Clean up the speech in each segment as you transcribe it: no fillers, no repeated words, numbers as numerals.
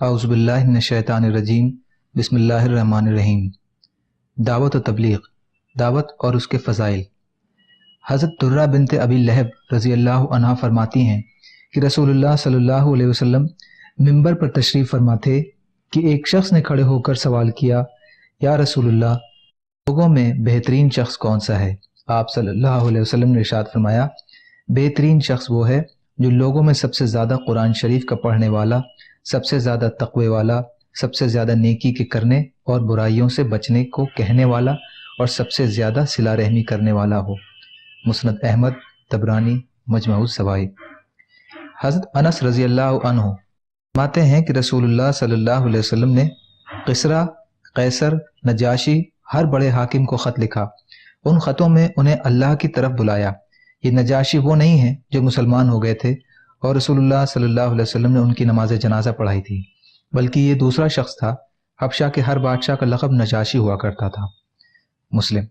اعوذ باللہ من الشیطان الرجیم بسم اللہ الرحمن الرحیم۔ دعوت و تبلیغ، دعوت اور اس کے فضائل۔ حضرت درہ بنت ابی لہب رضی اللہ عنہا فرماتی ہیں کہ رسول اللہ صلی اللہ علیہ وسلم ممبر پر تشریف فرما تھے کہ ایک شخص نے کھڑے ہو کر سوال کیا، یا رسول اللہ، لوگوں میں بہترین شخص کون سا ہے؟ آپ صلی اللہ علیہ وسلم نے ارشاد فرمایا، بہترین شخص وہ ہے جو لوگوں میں سب سے زیادہ قرآن شریف کا پڑھنے والا، سب سے زیادہ تقوی والا، سب سے زیادہ نیکی کے کرنے اور برائیوں سے بچنے کو کہنے والا اور سب سے زیادہ صلہ رحمی کرنے والا ہو۔ مسند احمد، طبرانی، مجمع الزوائد۔ حضرت انس رضی اللہ عنہ فرماتے ہیں کہ رسول اللہ صلی اللہ علیہ وسلم نے کسریٰ، قیصر، نجاشی، ہر بڑے حاکم کو خط لکھا۔ ان خطوں میں انہیں اللہ کی طرف بلایا۔ یہ نجاشی وہ نہیں ہیں جو مسلمان ہو گئے تھے اور رسول اللہ صلی اللہ علیہ وسلم نے ان کی نماز جنازہ پڑھائی تھی، بلکہ یہ دوسرا شخص تھا۔ حبشہ کے ہر بادشاہ کا لقب نجاشی ہوا کرتا تھا۔ مسلم۔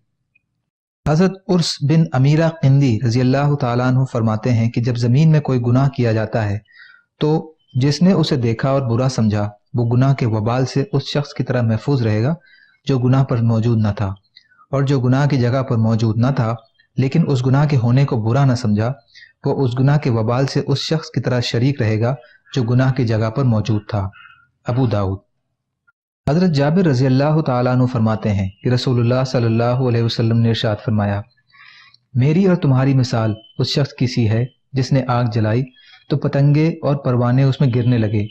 حضرت عرس بن امیرہ قندی رضی اللہ تعالیٰ عنہ فرماتے ہیں کہ جب زمین میں کوئی گناہ کیا جاتا ہے تو جس نے اسے دیکھا اور برا سمجھا وہ گناہ کے وبال سے اس شخص کی طرح محفوظ رہے گا جو گناہ پر موجود نہ تھا، اور جو گناہ کی جگہ پر موجود نہ تھا لیکن اس گناہ کے ہونے کو برا نہ سمجھا، وہ اس گناہ کے وبال سے اس شخص کی طرح شریک رہے گا جو گناہ کی جگہ پر موجود تھا۔ ابو داؤد۔ حضرت جابر رضی اللہ تعالیٰ عنہ فرماتے ہیں کہ رسول اللہ صلی اللہ علیہ وسلم نے ارشاد فرمایا، میری اور تمہاری مثال اس شخص کی سی ہے جس نے آگ جلائی تو پتنگے اور پروانے اس میں گرنے لگے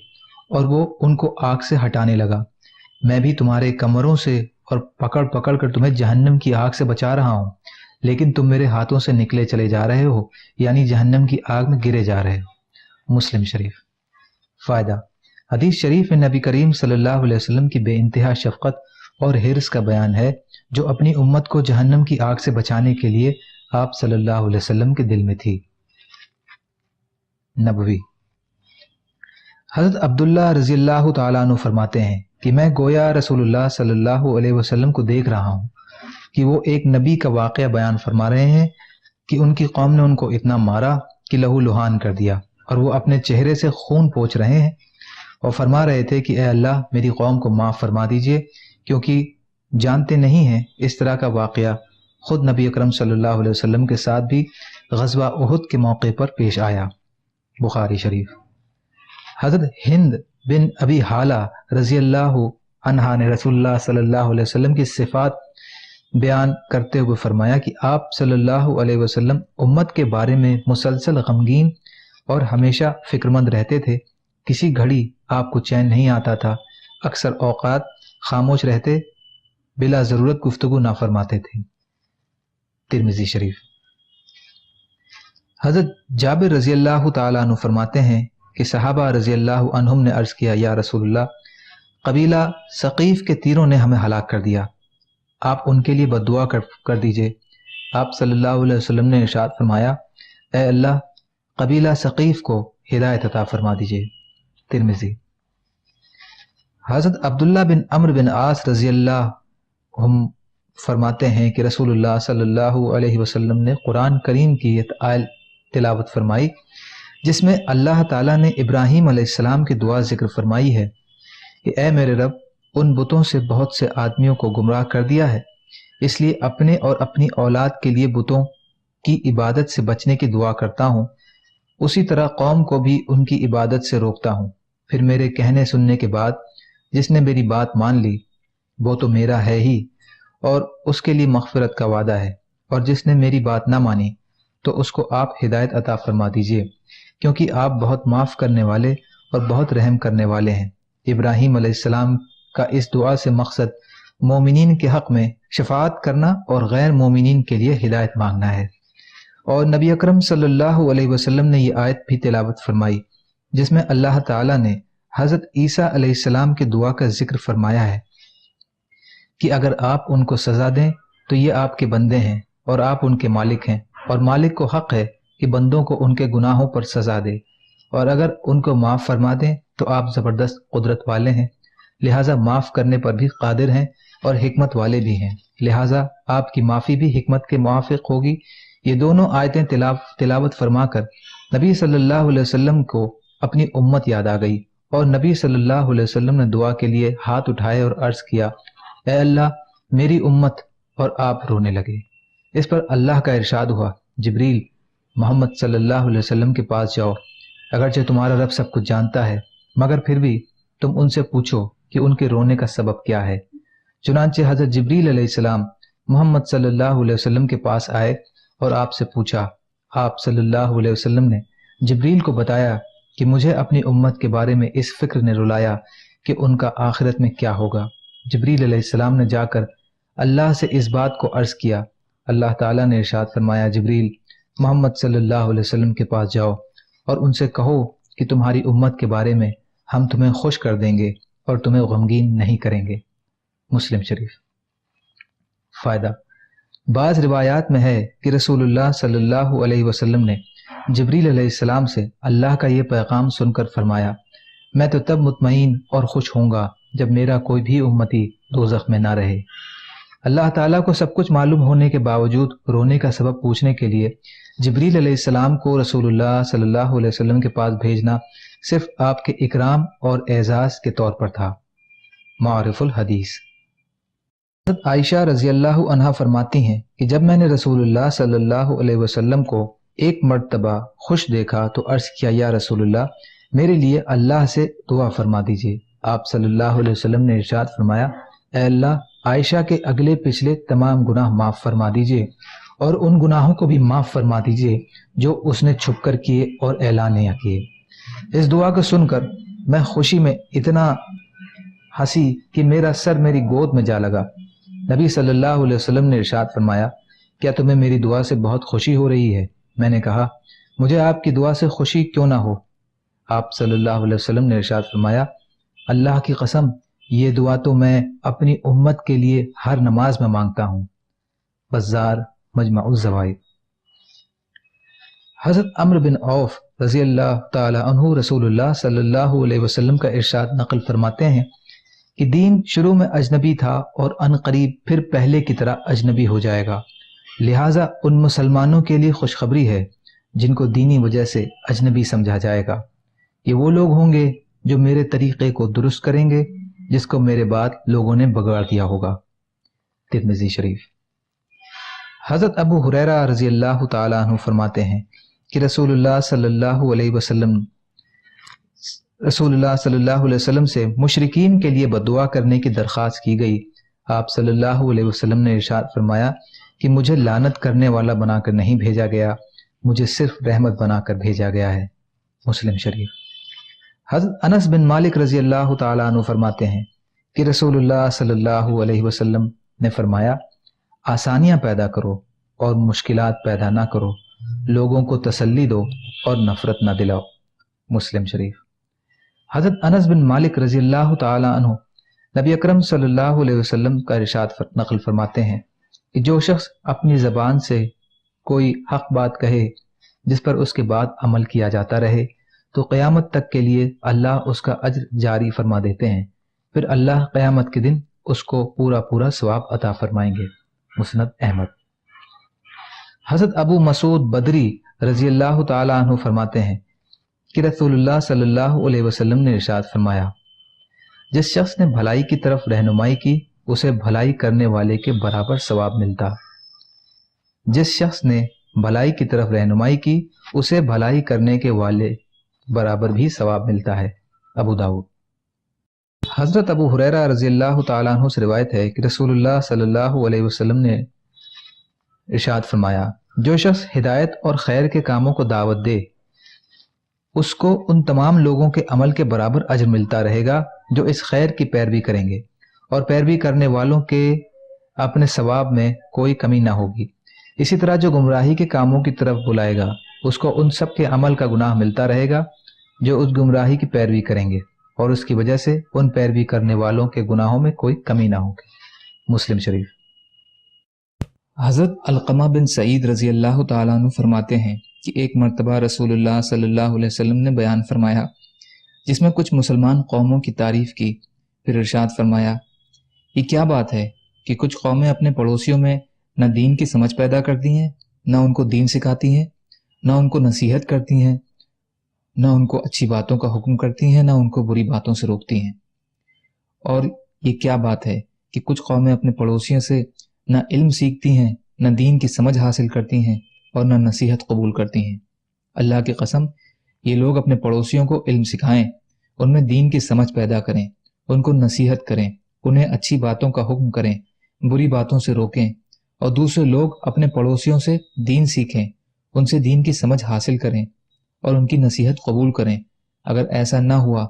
اور وہ ان کو آگ سے ہٹانے لگا۔ میں بھی تمہارے کمروں سے اور پکڑ پکڑ کر تمہیں جہنم کی آگ سے بچا رہا ہوں، لیکن تم میرے ہاتھوں سے نکلے چلے جا رہے ہو، یعنی جہنم کی آگ میں گرے جا رہے ہو۔ مسلم شریف۔ فائدہ۔ حدیث شریف میں نبی کریم صلی اللہ علیہ وسلم کی بے انتہا شفقت اور حرص کا بیان ہے جو اپنی امت کو جہنم کی آگ سے بچانے کے لیے آپ صلی اللہ علیہ وسلم کے دل میں تھی۔ نبوی۔ حضرت عبداللہ رضی اللہ تعالیٰ عنہ فرماتے ہیں کہ میں گویا رسول اللہ صلی اللہ علیہ وسلم کو دیکھ رہا ہوں کہ وہ ایک نبی کا واقعہ بیان فرما رہے ہیں کہ ان کی قوم نے ان کو اتنا مارا کہ لہو لہان کر دیا، اور وہ اپنے چہرے سے خون پوچھ رہے ہیں اور فرما رہے تھے کہ اے اللہ میری قوم کو معاف فرما دیجئے، کیونکہ جانتے نہیں ہیں اس طرح کا واقعہ خود نبی اکرم صلی اللہ علیہ وسلم کے ساتھ بھی غزوہ احد کے موقع پر پیش آیا۔ بخاری شریف۔ حضرت ہند بن ابی حالہ رضی اللہ عنہا نے رسول اللہ صلی اللہ علیہ وسلم کی صفات بیان کرتے ہوئے فرمایا کہ آپ صلی اللہ علیہ وسلم امت کے بارے میں مسلسل غمگین اور ہمیشہ فکرمند رہتے تھے۔ کسی گھڑی آپ کو چین نہیں آتا تھا، اکثر اوقات خاموش رہتے، بلا ضرورت گفتگو نہ فرماتے تھے۔ ترمذی شریف۔ حضرت جابر رضی اللہ تعالیٰ عنہ فرماتے ہیں کہ صحابہ رضی اللہ عنہم نے عرض کیا، یا رسول اللہ، قبیلہ ثقیف کے تیروں نے ہمیں ہلاک کر دیا، آپ ان کے لیے بد دعا کر دیجئے۔ آپ صلی اللہ علیہ وسلم نے ارشاد فرمایا، اے اللہ قبیلہ ثقیف کو ہدایت عطا فرما دیجئے۔ ترمذی۔ حضرت عبداللہ بن عمرو بن عاص رضی اللہ عنہ فرماتے ہیں کہ رسول اللہ صلی اللہ علیہ وسلم نے قرآن کریم کی یہ آیت تلاوت فرمائی جس میں اللہ تعالیٰ نے ابراہیم علیہ السلام کی دعا ذکر فرمائی ہے کہ اے میرے رب، ان بتوں سے بہت سے آدمیوں کو گمراہ کر دیا ہے، اس لیے اپنے اور اپنی اولاد کے لیے بتوں کی عبادت سے بچنے کی دعا کرتا ہوں، اسی طرح قوم کو بھی ان کی عبادت سے روکتا ہوں۔ پھر میرے کہنے سننے کے بعد جس نے میری بات مان لی وہ تو میرا ہے ہی اور اس کے لیے مغفرت کا وعدہ ہے، اور جس نے میری بات نہ مانی تو اس کو آپ ہدایت عطا فرما دیجئے، کیونکہ آپ بہت معاف کرنے والے اور بہت رحم کرنے والے ہیں۔ ابراہیم علیہ السلام کا اس دعا سے مقصد مومنین کے حق میں شفاعت کرنا اور غیر مومنین کے لیے ہدایت مانگنا ہے۔ اور نبی اکرم صلی اللہ علیہ وسلم نے یہ آیت بھی تلاوت فرمائی جس میں اللہ تعالیٰ نے حضرت عیسیٰ علیہ السلام کی دعا کا ذکر فرمایا ہے کہ اگر آپ ان کو سزا دیں تو یہ آپ کے بندے ہیں اور آپ ان کے مالک ہیں، اور مالک کو حق ہے کہ بندوں کو ان کے گناہوں پر سزا دے، اور اگر ان کو معاف فرما دیں تو آپ زبردست قدرت والے ہیں، لہٰذا معاف کرنے پر بھی قادر ہیں اور حکمت والے بھی ہیں، لہٰذا آپ کی معافی بھی حکمت کے موافق ہوگی۔ یہ دونوں آیتیں تلاوت فرما کر نبی صلی اللہ علیہ وسلم کو اپنی امت یاد آ گئی اور نبی صلی اللہ علیہ وسلم نے دعا کے لیے ہاتھ اٹھائے اور عرض کیا، اے اللہ میری امت، اور آپ رونے لگے۔ اس پر اللہ کا ارشاد ہوا، جبریل محمد صلی اللہ علیہ وسلم کے پاس جاؤ، اگرچہ تمہارا رب سب کچھ جانتا ہے مگر پھر بھی تم ان سے پوچھو کہ ان کے رونے کا سبب کیا ہے۔ چنانچہ حضرت جبریل علیہ السلام محمد صلی اللہ علیہ وسلم کے پاس آئے اور آپ سے پوچھا۔ آپ صلی اللہ علیہ وسلم نے جبریل کو بتایا کہ مجھے اپنی امت کے بارے میں اس فکر نے رلایا کہ ان کا آخرت میں کیا ہوگا۔ جبریل علیہ السلام نے جا کر اللہ سے اس بات کو عرض کیا۔ اللہ تعالیٰ نے ارشاد فرمایا، جبریل محمد صلی اللہ علیہ وسلم کے پاس جاؤ اور ان سے کہو کہ تمہاری امت کے بارے میں ہم تمہیں خوش کر دیں گے اور تمہیں غمگین نہیں کریں گے۔ مسلم شریف۔ فائدہ: بعض روایات میں ہے کہ رسول اللہ صلی اللہ علیہ وسلم نے جبریل علیہ السلام سے اللہ کا یہ پیغام سن کر فرمایا، میں تو تب مطمئن اور خوش ہوں گا جب میرا کوئی بھی امتی دوزخ میں نہ رہے۔ اللہ تعالیٰ کو سب کچھ معلوم ہونے کے باوجود رونے کا سبب پوچھنے کے لیے جبریل علیہ السلام کو رسول اللہ صلی اللہ علیہ وسلم کے پاس بھیجنا صرف آپ کے اکرام اور اعزاز کے طور پر تھا۔ معارف الحدیث۔ حضرت عائشہ رضی اللہ عنہا فرماتی ہیں کہ جب میں نے رسول اللہ صلی اللہ علیہ وسلم کو ایک مرتبہ خوش دیکھا تو عرض کیا، یا رسول اللہ میرے لیے اللہ سے دعا فرما دیجیے۔ آپ صلی اللہ علیہ وسلم نے ارشاد فرمایا، اے اللہ عائشہ کے اگلے پچھلے تمام گناہ معاف فرما دیجیے اور ان گناہوں کو بھی معاف فرما دیجیے جو اس نے چھپ کر کیے اور اعلانیہ کیے۔ اس دعا کو سن کر میں خوشی میں اتنا ہنسی کہ میرا سر میری گود میں جا لگا۔ نبی صلی اللہ علیہ وسلم نے ارشاد فرمایا، کیا تمہیں میری دعا سے بہت خوشی ہو رہی ہے؟ میں نے کہا، مجھے آپ کی دعا سے خوشی کیوں نہ ہو؟ آپ صلی اللہ علیہ وسلم نے ارشاد فرمایا، اللہ کی قسم یہ دعا تو میں اپنی امت کے لیے ہر نماز میں مانگتا ہوں۔ بزار مجمع الزوائد۔ حضرت عمرو بن عوف رضی اللہ تعالی عنہ رسول اللہ صلی اللہ علیہ وسلم کا ارشاد نقل فرماتے ہیں کہ دین شروع میں اجنبی تھا اور ان قریب پھر پہلے کی طرح اجنبی ہو جائے گا، لہٰذا ان مسلمانوں کے لیے خوشخبری ہے جن کو دینی وجہ سے اجنبی سمجھا جائے گا۔ یہ وہ لوگ ہوں گے جو میرے طریقے کو درست کریں گے جس کو میرے بعد لوگوں نے بگاڑ دیا ہوگا۔ ترمذی شریف۔ حضرت ابو ہریرہ رضی اللہ تعالی عنہ فرماتے ہیں کہ رسول اللہ صلی اللہ علیہ وسلم سے مشرکین کے لیے بددعا کرنے کی درخواست کی گئی۔ آپ صلی اللہ علیہ وسلم نے ارشاد فرمایا کہ مجھے لعنت کرنے والا بنا کر نہیں بھیجا گیا، مجھے صرف رحمت بنا کر بھیجا گیا ہے۔ مسلم شریف۔ حضرت انس بن مالک رضی اللہ تعالیٰ عنہ فرماتے ہیں کہ رسول اللہ صلی اللہ علیہ وسلم نے فرمایا، آسانیاں پیدا کرو اور مشکلات پیدا نہ کرو، لوگوں کو تسلی دو اور نفرت نہ دلاؤ۔ مسلم شریف۔ حضرت انس بن مالک رضی اللہ تعالیٰ عنہ نبی اکرم صلی اللہ علیہ وسلم کا ارشاد نقل فرماتے ہیں کہ جو شخص اپنی زبان سے کوئی حق بات کہے جس پر اس کے بعد عمل کیا جاتا رہے تو قیامت تک کے لیے اللہ اس کا اجر جاری فرما دیتے ہیں، پھر اللہ قیامت کے دن اس کو پورا ثواب عطا فرمائیں گے۔ مسند احمد۔ حضرت ابو مسعود بدری رضی اللہ تعالی عنہ فرماتے ہیں کہ رسول اللہ صلی اللہ علیہ وسلم نے ارشاد فرمایا، جس شخص نے بھلائی کی طرف رہنمائی کی اسے بھلائی کرنے والے کے برابر ثواب ملتا۔ جس شخص نے بھلائی کی طرف رہنمائی کی اسے بھلائی کرنے کے والے برابر بھی ثواب ملتا ہے۔ ابو داؤد۔ حضرت ابو ہریرہ رضی اللہ تعالیٰ عنہ سے روایت ہے کہ رسول اللہ صلی اللہ علیہ وسلم نے ارشاد فرمایا، جو شخص ہدایت اور خیر کے کاموں کو دعوت دے اس کو ان تمام لوگوں کے عمل کے برابر اجر ملتا رہے گا جو اس خیر کی پیروی کریں گے، اور پیروی کرنے والوں کے اپنے ثواب میں کوئی کمی نہ ہوگی۔ اسی طرح جو گمراہی کے کاموں کی طرف بلائے گا اس کو ان سب کے عمل کا گناہ ملتا رہے گا جو اس گمراہی کی پیروی کریں گے، اور اس کی وجہ سے ان پیروی کرنے والوں کے گناہوں میں کوئی کمی نہ ہوگی۔ مسلم شریف۔ حضرت علقمہ بن سعید رضی اللہ تعالیٰ عنہ فرماتے ہیں کہ ایک مرتبہ رسول اللہ صلی اللہ علیہ وسلم نے بیان فرمایا جس میں کچھ مسلمان قوموں کی تعریف کی، پھر ارشاد فرمایا، یہ کیا بات ہے کہ کچھ قومیں اپنے پڑوسیوں میں نہ دین کی سمجھ پیدا کرتی ہیں، نہ ان کو دین سکھاتی ہیں، نہ ان کو نصیحت کرتی ہیں، نہ ان کو اچھی باتوں کا حکم کرتی ہیں، نہ ان کو بری باتوں سے روکتی ہیں۔ اور یہ کیا بات ہے کہ کچھ قومیں اپنے پڑوسیوں سے نہ علم سیکھتی ہیں، نہ دین کی سمجھ حاصل کرتی ہیں، اور نہ نصیحت قبول کرتی ہیں۔ اللہ کی قسم، یہ لوگ اپنے پڑوسیوں کو علم سکھائیں، ان میں دین کی سمجھ پیدا کریں، ان کو نصیحت کریں، انہیں اچھی باتوں کا حکم کریں، بری باتوں سے روکیں، اور دوسرے لوگ اپنے پڑوسیوں سے دین سیکھیں، ان سے دین کی سمجھ حاصل کریں اور ان کی نصیحت قبول کریں۔ اگر ایسا نہ ہوا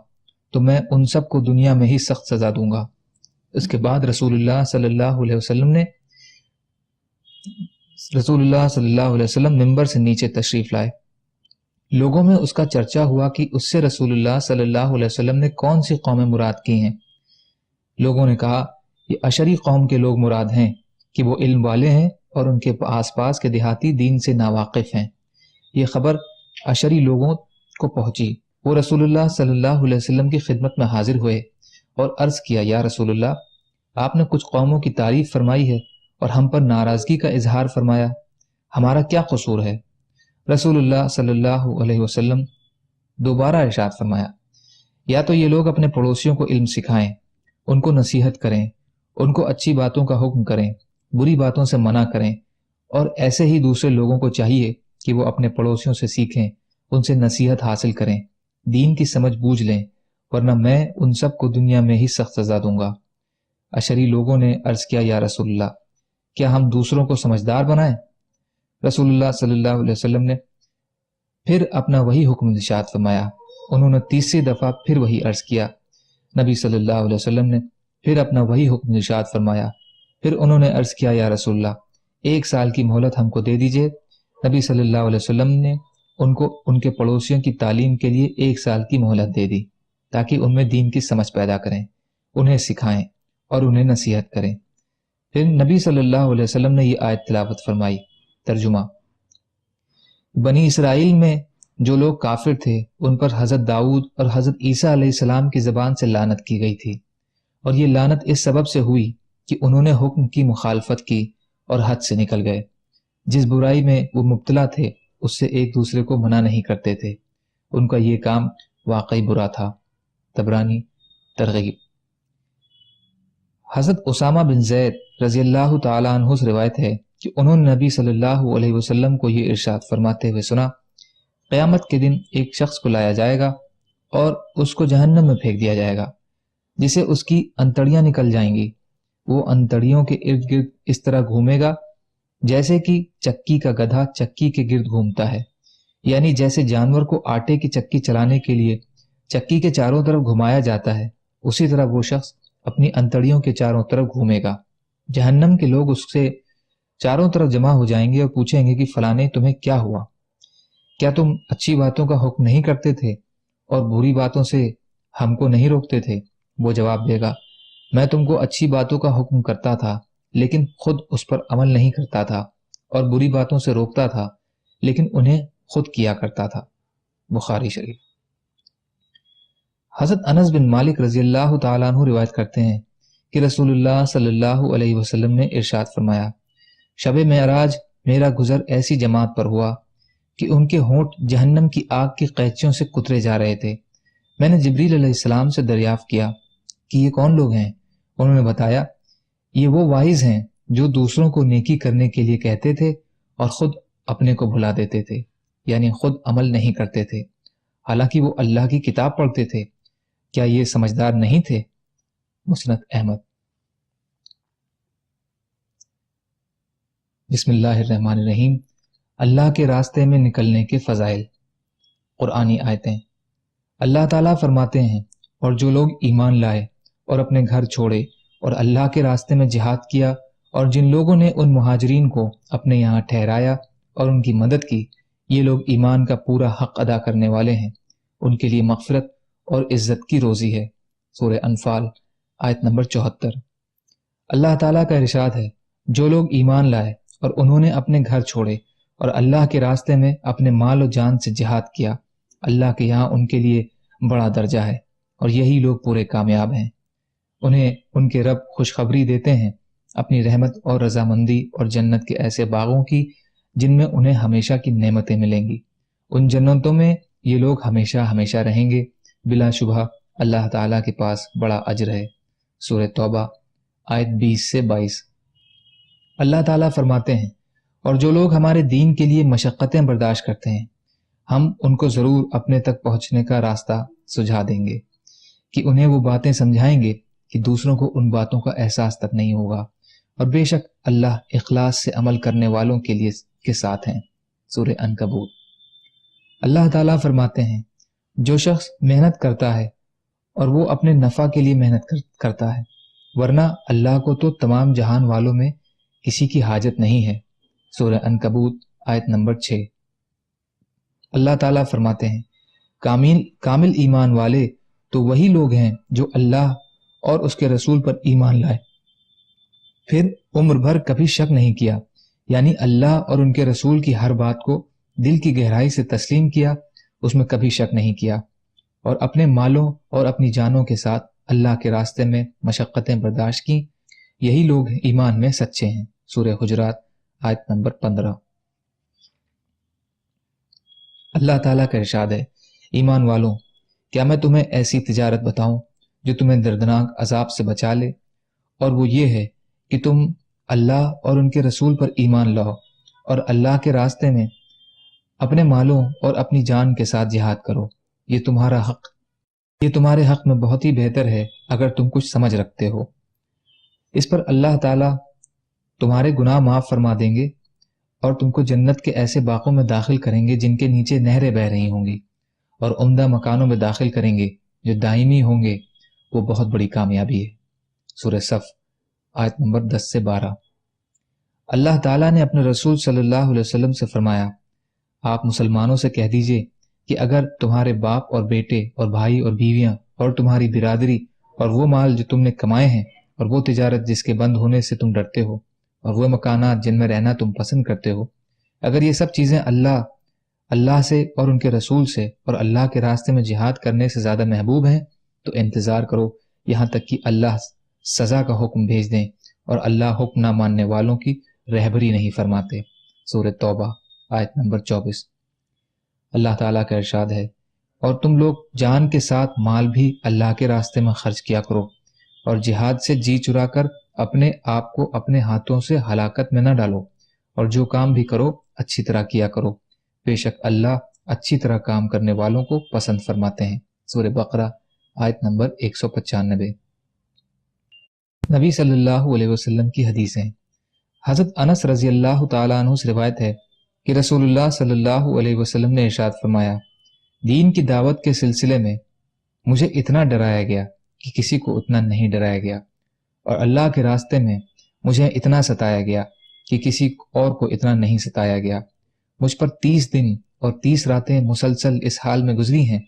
تو میں ان سب کو دنیا میں ہی سخت سزا دوں گا۔ اس کے بعد رسول اللہ صلی اللہ علیہ وسلم ممبر سے نیچے تشریف لائے۔ لوگوں میں اس کا چرچا ہوا کہ اس سے رسول اللہ صلی اللہ علیہ وسلم نے کون سی قومیں مراد کی ہیں۔ لوگوں نے کہا یہ اشری قوم کے لوگ مراد ہیں کہ وہ علم والے ہیں اور ان کے آس پاس کے دیہاتی دین سے ناواقف ہیں۔ یہ خبر اشری لوگوں کو پہنچی۔ وہ رسول اللہ صلی اللہ علیہ وسلم کی خدمت میں حاضر ہوئے اور عرض کیا، یا رسول اللہ، آپ نے کچھ قوموں کی تعریف فرمائی ہے اور ہم پر ناراضگی کا اظہار فرمایا، ہمارا کیا قصور ہے؟ رسول اللہ صلی اللہ علیہ وسلم دوبارہ ارشاد فرمایا، یا تو یہ لوگ اپنے پڑوسیوں کو علم سکھائیں، ان کو نصیحت کریں، ان کو اچھی باتوں کا حکم کریں، بری باتوں سے منع کریں، اور ایسے ہی دوسرے لوگوں کو چاہیے کہ وہ اپنے پڑوسیوں سے سیکھیں، ان سے نصیحت حاصل کریں، دین کی سمجھ بوجھ لیں، ورنہ میں ان سب کو دنیا میں ہی سخت سزا دوں گا۔ اشری لوگوں نے عرض کیا، یا رسول اللہ، کیا ہم دوسروں کو سمجھدار بنائیں؟ رسول اللہ صلی اللہ علیہ وسلم نے پھر اپنا وہی حکم ارشاد فرمایا۔ انہوں نے تیسری دفعہ پھر وہی عرض کیا۔ نبی صلی اللہ علیہ وسلم نے پھر اپنا وہی حکم ارشاد فرمایا۔ پھر انہوں نے عرض کیا، یا رسول اللہ، 1 سال کی مہلت ہم کو دے دیجئے۔ نبی صلی اللہ علیہ وسلم نے ان کو ان کے پڑوسیوں کی تعلیم کے لیے 1 سال کی مہلت دے دی، تاکہ ان میں دین کی سمجھ پیدا کریں، انہیں سکھائیں اور انہیں نصیحت کریں۔ پھر نبی صلی اللہ علیہ وسلم نے یہ آیت تلاوت فرمائی۔ ترجمہ: بنی اسرائیل میں جو لوگ کافر تھے ان پر حضرت داؤد اور حضرت عیسیٰ علیہ السلام کی زبان سے لعنت کی گئی تھی، اور یہ لعنت اس سبب سے ہوئی کہ انہوں نے حکم کی مخالفت کی اور حد سے نکل گئے۔ جس برائی میں وہ مبتلا تھے اس سے ایک دوسرے کو منع نہیں کرتے تھے۔ ان کا یہ کام واقعی برا تھا۔ طبرانی ترغیب۔ حضرت اسامہ بن زید رضی اللہ تعالیٰ عنہ سے روایت ہے کہ انہوں نے نبی صلی اللہ علیہ وسلم کو یہ ارشاد فرماتے ہوئے سنا، قیامت کے دن ایک شخص کو لایا جائے گا اور اس کو جہنم میں پھینک دیا جائے گا، جسے اس کی انتڑیاں نکل جائیں گی۔ وہ انتڑیوں کے ارد گرد اس طرح گھومے گا جیسے کہ چکی کا گدھا چکی کے گرد گھومتا ہے، یعنی جیسے جانور کو آٹے کی چکی چلانے کے لیے چکی کے چاروں طرف گھمایا جاتا ہے، اسی طرح وہ شخص اپنی انتڑیوں کے چاروں طرف گھومے گا۔ جہنم کے لوگ اس سے چاروں طرف جمع ہو جائیں گے اور پوچھیں گے کہ فلانے تمہیں کیا ہوا؟ کیا تم اچھی باتوں کا حکم نہیں کرتے تھے اور بری باتوں سے ہم کو نہیں روکتے تھے؟ وہ جواب دے گا، میں تم کو اچھی باتوں کا حکم کرتا تھا لیکن خود اس پر عمل نہیں کرتا تھا، اور بری باتوں سے روکتا تھا لیکن انہیں خود کیا کرتا تھا۔ بخاری شریف۔ حضرت انس بن مالک رضی اللہ تعالیٰ عنہ روایت کرتے ہیں کہ رسول اللہ صلی اللہ علیہ وسلم نے ارشاد فرمایا، شب معراج میرا گزر ایسی جماعت پر ہوا کہ ان کے ہونٹ جہنم کی آگ کی قینچیوں سے کترے جا رہے تھے۔ میں نے جبریل علیہ السلام سے دریافت کیا کہ یہ کون لوگ ہیں؟ انہوں نے بتایا، یہ وہ واعظ ہیں جو دوسروں کو نیکی کرنے کے لیے کہتے تھے اور خود اپنے کو بھلا دیتے تھے، یعنی خود عمل نہیں کرتے تھے، حالانکہ وہ اللہ کی کتاب پڑھتے تھے۔ کیا یہ سمجھدار نہیں تھے؟ مسند احمد۔ بسم اللہ الرحمن الرحیم۔ اللہ کے راستے میں نکلنے کے فضائل۔ قرآنی آیتیں۔ اللہ تعالیٰ فرماتے ہیں، اور جو لوگ ایمان لائے اور اپنے گھر چھوڑے اور اللہ کے راستے میں جہاد کیا، اور جن لوگوں نے ان مہاجرین کو اپنے یہاں ٹھہرایا اور ان کی مدد کی، یہ لوگ ایمان کا پورا حق ادا کرنے والے ہیں، ان کے لیے مغفرت اور عزت کی روزی ہے۔ سورہ انفال آیت نمبر 74۔ اللہ تعالیٰ کا ارشاد ہے، جو لوگ ایمان لائے اور انہوں نے اپنے گھر چھوڑے اور اللہ کے راستے میں اپنے مال و جان سے جہاد کیا، اللہ کے یہاں ان کے لیے بڑا درجہ ہے، اور یہی لوگ پورے کامیاب ہیں۔ انہیں ان کے رب خوشخبری دیتے ہیں اپنی رحمت اور رضامندی اور جنت کے ایسے باغوں کی جن میں انہیں ہمیشہ کی نعمتیں ملیں گی۔ ان جنتوں میں یہ لوگ ہمیشہ ہمیشہ رہیں گے، بلا شبہ اللہ تعالیٰ کے پاس بڑا اجر ہے۔ سورہ توبہ آیت 20 سے 22۔ اللہ تعالیٰ فرماتے ہیں، اور جو لوگ ہمارے دین کے لیے مشقتیں برداشت کرتے ہیں ہم ان کو ضرور اپنے تک پہنچنے کا راستہ سجھا دیں گے، کہ انہیں وہ باتیں سمجھائیں گے کہ دوسروں کو ان باتوں کا احساس تک نہیں ہوگا، اور بے شک اللہ اخلاص سے عمل کرنے والوں کے ساتھ ہیں۔ سورہ عنکبوت۔ اللہ تعالیٰ فرماتے ہیں، جو شخص محنت کرتا ہے اور وہ اپنے نفع کے لیے محنت کرتا ہے، ورنہ اللہ کو تو تمام جہان والوں میں کسی کی حاجت نہیں ہے۔ سورہ عنکبوت آیت نمبر 6۔ اللہ تعالیٰ فرماتے ہیں، کامل ایمان والے تو وہی لوگ ہیں جو اللہ اور اس کے رسول پر ایمان لائے، پھر عمر بھر کبھی شک نہیں کیا، یعنی اللہ اور ان کے رسول کی ہر بات کو دل کی گہرائی سے تسلیم کیا، اس میں کبھی شک نہیں کیا، اور اپنے مالوں اور اپنی جانوں کے ساتھ اللہ کے راستے میں مشقتیں برداشت کی، یہی لوگ ایمان میں سچے ہیں۔ سورہ حجرات آیت نمبر 15۔ اللہ تعالیٰ کا ارشاد ہے، ایمان والوں، کیا میں تمہیں ایسی تجارت بتاؤں جو تمہیں دردناک عذاب سے بچا لے؟ اور وہ یہ ہے کہ تم اللہ اور ان کے رسول پر ایمان لاؤ اور اللہ کے راستے میں اپنے مالوں اور اپنی جان کے ساتھ جہاد کرو۔ یہ تمہارے حق میں بہت ہی بہتر ہے اگر تم کچھ سمجھ رکھتے ہو۔ اس پر اللہ تعالیٰ تمہارے گناہ معاف فرما دیں گے اور تم کو جنت کے ایسے باغوں میں داخل کریں گے جن کے نیچے نہریں بہہ رہی ہوں گی، اور عمدہ مکانوں میں داخل کریں گے جو دائمی ہوں گے، وہ بہت بڑی کامیابی ہے۔ سورہ صف آیت نمبر 10 سے 12۔ اللہ تعالیٰ نے اپنے رسول صلی اللہ علیہ وسلم سے فرمایا، آپ مسلمانوں سے کہہ دیجئے کہ اگر تمہارے باپ اور بیٹے اور بھائی اور بیویاں اور تمہاری برادری اور وہ مال جو تم نے کمائے ہیں اور وہ تجارت جس کے بند ہونے سے تم ڈرتے ہو اور وہ مکانات جن میں رہنا تم پسند کرتے ہو، اگر یہ سب چیزیں اللہ سے اور ان کے رسول سے اور اللہ کے راستے میں جہاد کرنے سے زیادہ محبوب ہیں تو انتظار کرو یہاں تک کہ اللہ سزا کا حکم بھیج دیں، اور اللہ حکم نہ ماننے والوں کی رہبری نہیں فرماتے۔ سورہ توبہ آیت نمبر 24۔ اللہ تعالیٰ کا ارشاد ہے، اور تم لوگ جان کے ساتھ مال بھی اللہ کے راستے میں خرچ کیا کرو، اور جہاد سے جی چرا کر اپنے آپ کو اپنے ہاتھوں سے ہلاکت میں نہ ڈالو، اور جو کام بھی کرو اچھی طرح کیا کرو، بے شک اللہ اچھی طرح کام کرنے والوں کو پسند فرماتے ہیں۔ سورہ بقرہ آیت نمبر 195۔ نبی صلی اللہ علیہ وسلم کی حدیثیں۔ حضرت انس رضی اللہ تعالیٰ عنہ سے روایت ہے کہ رسول اللہ صلی اللہ علیہ وسلم نے ارشاد فرمایا، دین کی دعوت کے سلسلے میں مجھے اتنا ڈرایا گیا کہ کسی کو اتنا نہیں ڈرایا گیا، اور اللہ کے راستے میں مجھے اتنا ستایا گیا کہ کسی اور کو اتنا نہیں ستایا گیا۔ مجھ پر 30 دن اور 30 راتیں مسلسل اس حال میں گزری ہیں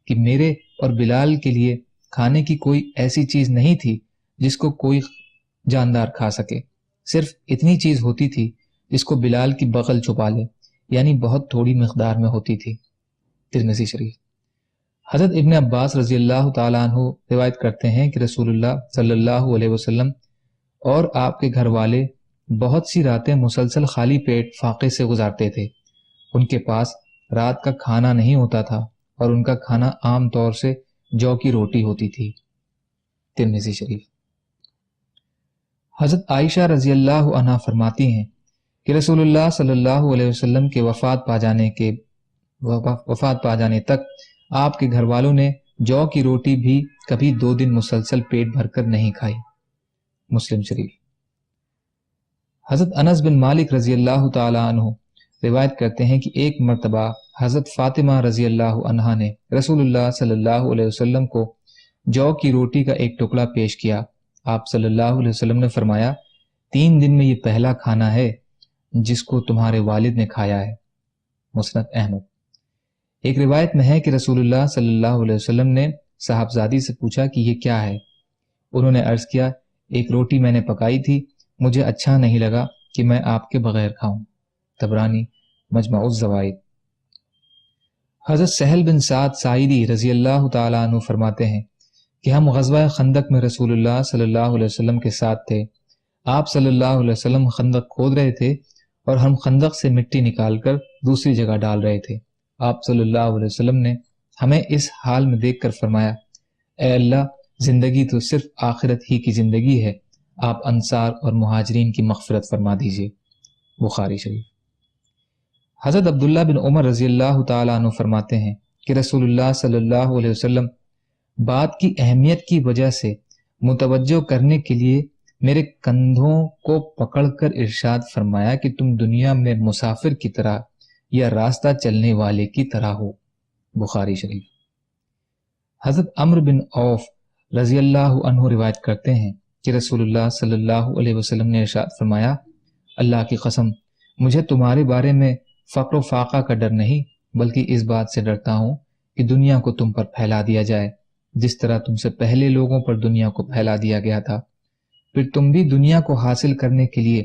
کہ میرے اور بلال کے لیے کھانے کی کوئی ایسی چیز نہیں تھی جس کو کوئی جاندار کھا سکے، صرف اتنی چیز ہوتی تھی جس کو بلال کی بغل چھپا لے، یعنی بہت تھوڑی مقدار میں ہوتی تھی۔ ترمذی شریف۔ حضرت ابن عباس رضی اللہ تعالیٰ عنہ روایت کرتے ہیں کہ رسول اللہ صلی اللہ علیہ وسلم اور آپ کے گھر والے بہت سی راتیں مسلسل خالی پیٹ فاقے سے گزارتے تھے۔ ان کے پاس رات کا کھانا نہیں ہوتا تھا، اور ان کا کھانا عام طور سے جو کی روٹی ہوتی تھی۔ ترمذی شریف۔ حضرت عائشہ رضی اللہ عنہا فرماتی ہیں کہ رسول اللہ صلی اللہ علیہ وسلم کے وفات پا جانے تک آپ کے گھر والوں نے جو کی روٹی بھی کبھی 2 دن مسلسل پیٹ بھر کر نہیں کھائی۔ مسلم شریف۔ حضرت انس بن مالک رضی اللہ تعالی عنہ روایت کرتے ہیں کہ ایک مرتبہ حضرت فاطمہ رضی اللہ عنہا نے رسول اللہ صلی اللہ علیہ وسلم کو جو کی روٹی کا ایک ٹکڑا پیش کیا۔ آپ صلی اللہ علیہ وسلم نے فرمایا، 3 دن میں یہ پہلا کھانا ہے جس کو تمہارے والد نے کھایا ہے۔ مسند احمد۔ ایک روایت میں ہے کہ رسول اللہ صلی اللہ علیہ وسلم نے صاحبزادی سے پوچھا کہ یہ کیا ہے؟ انہوں نے عرض کیا، ایک روٹی میں نے پکائی تھی، مجھے اچھا نہیں لگا کہ میں آپ کے بغیر کھاؤں۔ طبرانی مجمع الزوائد۔ حضرت سہل بن سعد ساعدی رضی اللہ تعالیٰ عنہ فرماتے ہیں کہ ہم غزوہ خندق میں رسول اللہ صلی اللہ علیہ وسلم کے ساتھ تھے۔ آپ صلی اللہ علیہ وسلم خندق کھود رہے تھے اور ہم خندق سے مٹی نکال کر دوسری جگہ ڈال رہے تھے، آپ صلی اللہ علیہ وسلم نے ہمیں اس حال میں دیکھ کر فرمایا، اے اللہ، زندگی تو صرف آخرت ہی کی زندگی ہے، آپ انصار اور مہاجرین کی مغفرت فرما دیجیے۔ بخاری شریف۔ حضرت عبداللہ بن عمر رضی اللہ تعالیٰ عنہ فرماتے ہیں کہ رسول اللہ صلی اللہ علیہ وسلم بات کی اہمیت کی وجہ سے متوجہ کرنے کے لیے میرے کندھوں کو پکڑ کر ارشاد فرمایا کہ تم دنیا میں مسافر کی طرح یا راستہ چلنے والے کی طرح ہو۔ بخاری شریف۔ حضرت عمرو بن عوف رضی اللہ عنہ روایت کرتے ہیں کہ رسول اللہ صلی اللہ علیہ وسلم نے ارشاد فرمایا، اللہ کی قسم، مجھے تمہارے بارے میں فقر و فاقہ کا ڈر نہیں، بلکہ اس بات سے ڈرتا ہوں کہ دنیا کو تم پر پھیلا دیا جائے جس طرح تم سے پہلے لوگوں پر دنیا کو پھیلا دیا گیا تھا، پھر تم بھی دنیا کو حاصل کرنے کے لیے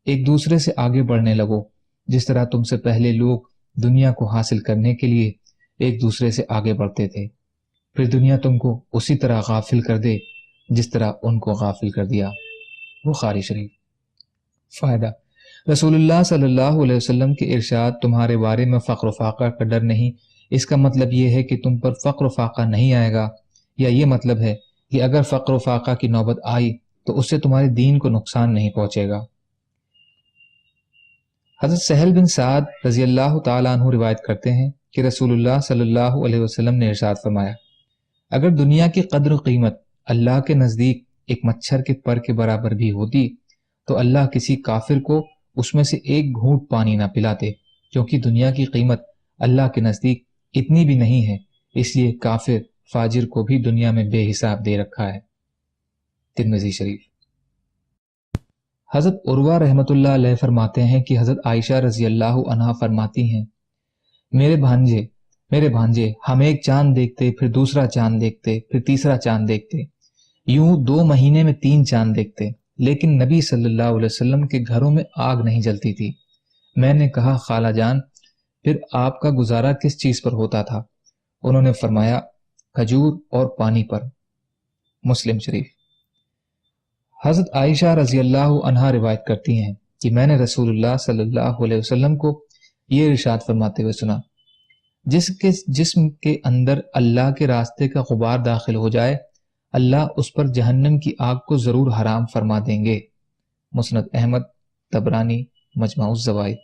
ایک دوسرے سے آگے بڑھنے لگو جس طرح تم سے پہلے لوگ دنیا کو حاصل کرنے کے لیے ایک دوسرے سے آگے بڑھتے تھے، پھر دنیا تم کو اسی طرح غافل کر دے جس طرح ان کو غافل کر دیا۔ بخاری شریف۔ فائدہ: رسول اللہ صلی اللہ علیہ وسلم کے ارشاد تمہارے بارے میں فقر و فاقہ کا ڈر نہیں، اس کا مطلب یہ ہے کہ تم پر فقر و فاقہ نہیں آئے گا، یا یہ مطلب ہے کہ اگر فقر و فاقہ کی نوبت آئی تو اس سے تمہارے دین کو نقصان نہیں پہنچے گا۔ حضرت سہل بن سعد رضی اللہ تعالیٰ عنہ روایت کرتے ہیں کہ رسول اللہ صلی اللہ علیہ وسلم نے ارشاد فرمایا، اگر دنیا کی قدر و قیمت اللہ کے نزدیک ایک مچھر کے پر کے برابر بھی ہوتی تو اللہ کسی کافر کو اس میں سے ایک گھونٹ پانی نہ پلاتے، کیونکہ دنیا کی قیمت اللہ کے نزدیک اتنی بھی نہیں ہے، اس لیے کافر فاجر کو بھی دنیا میں بے حساب دے رکھا ہے۔ ترمذی شریف۔ حضرت عروہ رحمۃ اللہ علیہ فرماتے ہیں کہ حضرت عائشہ رضی اللہ عنہا فرماتی ہیں، میرے بھانجے ہم ایک چاند دیکھتے، پھر دوسرا چاند دیکھتے، پھر تیسرا چاند دیکھتے، یوں 2 مہینے میں 3 چاند دیکھتے، لیکن نبی صلی اللہ علیہ وسلم کے گھروں میں آگ نہیں جلتی تھی۔ میں نے کہا، خالہ جان، پھر آپ کا گزارا کس چیز پر ہوتا تھا؟ انہوں نے فرمایا، کھجور اور پانی پر۔ مسلم شریف۔ حضرت عائشہ رضی اللہ عنہا روایت کرتی ہیں کہ میں نے رسول اللہ صلی اللہ علیہ وسلم کو یہ ارشاد فرماتے ہوئے سنا، جس کے جسم کے اندر اللہ کے راستے کا غبار داخل ہو جائے، اللہ اس پر جہنم کی آگ کو ضرور حرام فرما دیں گے۔ مسند احمد، طبرانی، مجمع الزوائد۔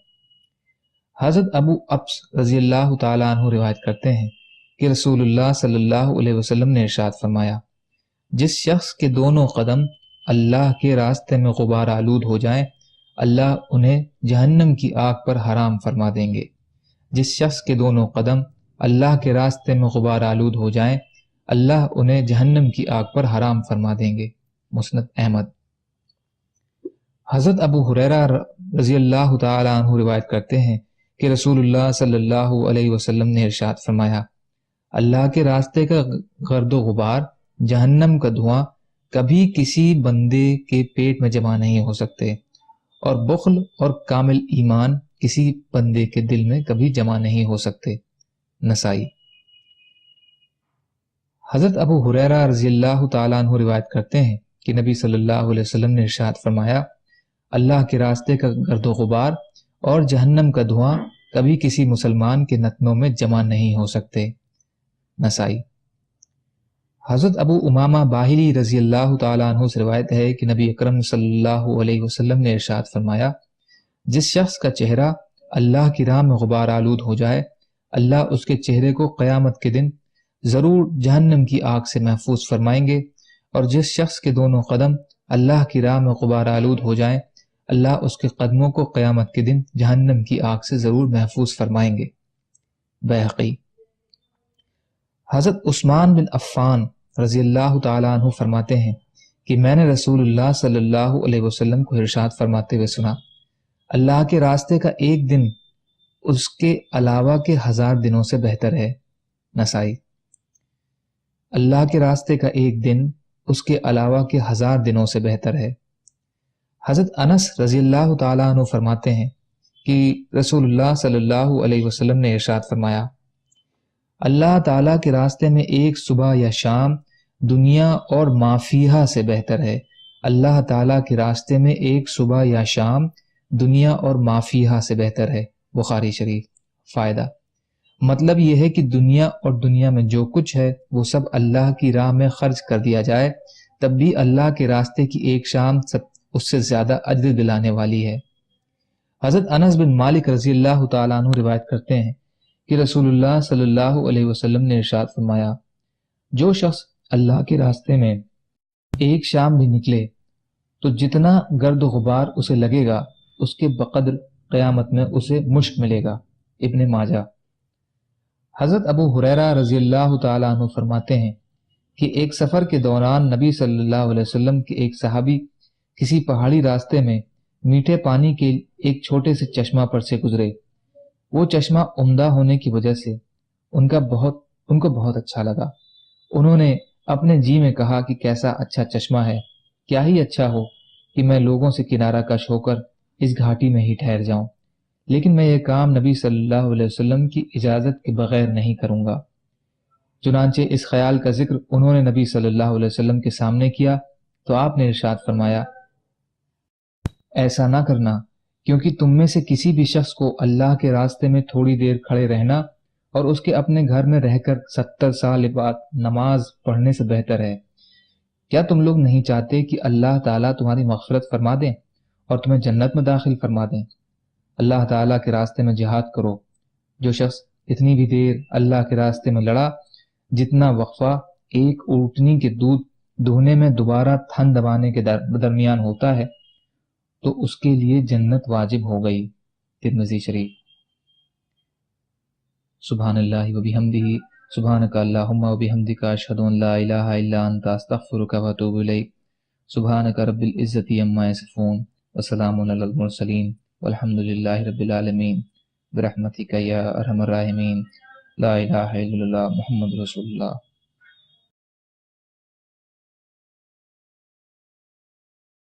حضرت ابو ابس رضی اللہ تعالیٰ عنہ روایت کرتے ہیں کہ رسول اللہ صلی اللہ علیہ وسلم نے ارشاد فرمایا، جس شخص کے دونوں قدم اللہ کے راستے میں غبار آلود ہو جائیں، اللہ انہیں جہنم کی آگ پر حرام فرما دیں گے۔ جس شخص کے دونوں قدم اللہ کے راستے میں غبار آلود ہو جائیں، اللہ انہیں جہنم کی آگ پر حرام فرما دیں گے۔ مسند احمد۔ حضرت ابو ہریرہ رضی اللہ تعالی عنہ روایت کرتے ہیں کہ رسول اللہ صلی اللہ علیہ وسلم نے ارشاد فرمایا، اللہ کے راستے کا گرد و غبار، جہنم کا دھواں کبھی کسی بندے کے پیٹ میں جمع نہیں ہو سکتے، اور بخل اور کامل ایمان کسی بندے کے دل میں کبھی جمع نہیں ہو سکتے۔ نسائی۔ حضرت ابو ہریرہ رضی اللہ تعالیٰ عنہ روایت کرتے ہیں کہ نبی صلی اللہ علیہ وسلم نے ارشاد فرمایا، اللہ کے راستے کا گرد و غبار اور جہنم کا دھواں کبھی کسی مسلمان کے نتنوں میں جمع نہیں ہو سکتے۔ نسائی۔ حضرت ابو امامہ باہلی رضی اللہ تعالیٰ عنہ سے روایت ہے کہ نبی اکرم صلی اللہ علیہ وسلم نے ارشاد فرمایا، جس شخص کا چہرہ اللہ کی راہ میں غبار آلود ہو جائے، اللہ اس کے چہرے کو قیامت کے دن ضرور جہنم کی آگ سے محفوظ فرمائیں گے، اور جس شخص کے دونوں قدم اللہ کی راہ میں غبار آلود ہو جائیں، اللہ اس کے قدموں کو قیامت کے دن جہنم کی آگ سے ضرور محفوظ فرمائیں گے۔ بیہقی۔ حضرت عثمان بن عفان رضی اللہ تعالیٰ عنہ فرماتے ہیں کہ میں نے رسول اللہ صلی اللہ علیہ وسلم کو ارشاد فرماتے ہوئے سنا، اللہ کے راستے کا ایک دن اس کے علاوہ کے 1000 دنوں سے بہتر ہے۔ نسائی۔ اللہ کے راستے کا ایک دن اس کے علاوہ کے 1000 دنوں سے بہتر ہے۔ حضرت انس رضی اللہ تعالیٰ عنہ فرماتے ہیں کہ رسول اللہ صلی اللہ علیہ وسلم نے ارشاد فرمایا، اللہ تعالیٰ کے راستے میں ایک صبح یا شام دنیا اور ما فیہا سے بہتر ہے۔ اللہ تعالیٰ کے راستے میں ایک صبح یا شام دنیا اور ما فیہا سے بہتر ہے۔ بخاری شریف۔ فائدہ: مطلب یہ ہے کہ دنیا اور دنیا میں جو کچھ ہے وہ سب اللہ کی راہ میں خرچ کر دیا جائے، تب بھی اللہ کے راستے کی ایک شام سب اس سے زیادہ اجر دلانے والی ہے۔ حضرت انس بن مالک رضی اللہ تعالیٰ عنہ روایت کرتے ہیں کہ رسول اللہ صلی اللہ علیہ وسلم نے ارشاد فرمایا، جو شخص اللہ کے راستے میں ایک شام بھی نکلے تو جتنا گرد و غبار اسے لگے گا اس کے بقدر قیامت میں اسے مشک ملے گا۔ ابن ماجہ۔ حضرت ابو ہریرہ رضی اللہ تعالیٰ عنہ فرماتے ہیں کہ ایک سفر کے دوران نبی صلی اللہ علیہ وسلم کے ایک صحابی کسی پہاڑی راستے میں میٹھے پانی کے ایک چھوٹے سے چشمہ پر سے گزرے۔ وہ چشمہ عمدہ ہونے کی وجہ سے ان کو بہت اچھا لگا۔ انہوں نے اپنے جی میں کہا کہ کیسا اچھا چشمہ ہے، کیا ہی اچھا ہو کہ میں لوگوں سے کنارہ کش ہو کر اس گھاٹی میں ہی ٹھہر جاؤں، لیکن میں یہ کام نبی صلی اللہ علیہ وسلم کی اجازت کے بغیر نہیں کروں گا۔ چنانچہ اس خیال کا ذکر انہوں نے نبی صلی اللہ علیہ وسلم کے سامنے کیا تو آپ نے ارشاد فرمایا، ایسا نہ کرنا، کیونکہ تم میں سے کسی بھی شخص کو اللہ کے راستے میں تھوڑی دیر کھڑے رہنا اور اس کے اپنے گھر میں رہ کر 70 سال بعد نماز پڑھنے سے بہتر ہے۔ کیا تم لوگ نہیں چاہتے کہ اللہ تعالیٰ تمہاری مغفرت فرما دیں اور تمہیں جنت میں داخل فرما دیں؟ اللہ تعالیٰ کے راستے میں جہاد کرو۔ جو شخص اتنی بھی دیر اللہ کے راستے میں لڑا جتنا وقفہ ایک اونٹنی کے دودھ دہنے میں دوبارہ تھن دبانے کے درمیان ہوتا ہے تو اس کے لیے جنت واجب ہو گئی۔ ترمذی شریف۔ سبحان اللہ و بحمدہ، سبحانک اللہم و بحمدک، اشہد ان لا الہ الا انت، استغفرک و اتوب الیک۔ سبحانک رب العزت عما یصفون، وسلام علی المرسلین، والحمد للہ رب العالمین، برحمتک یا ارحم الراحمین، لا الہ الا اللہ محمد رسول اللہ۔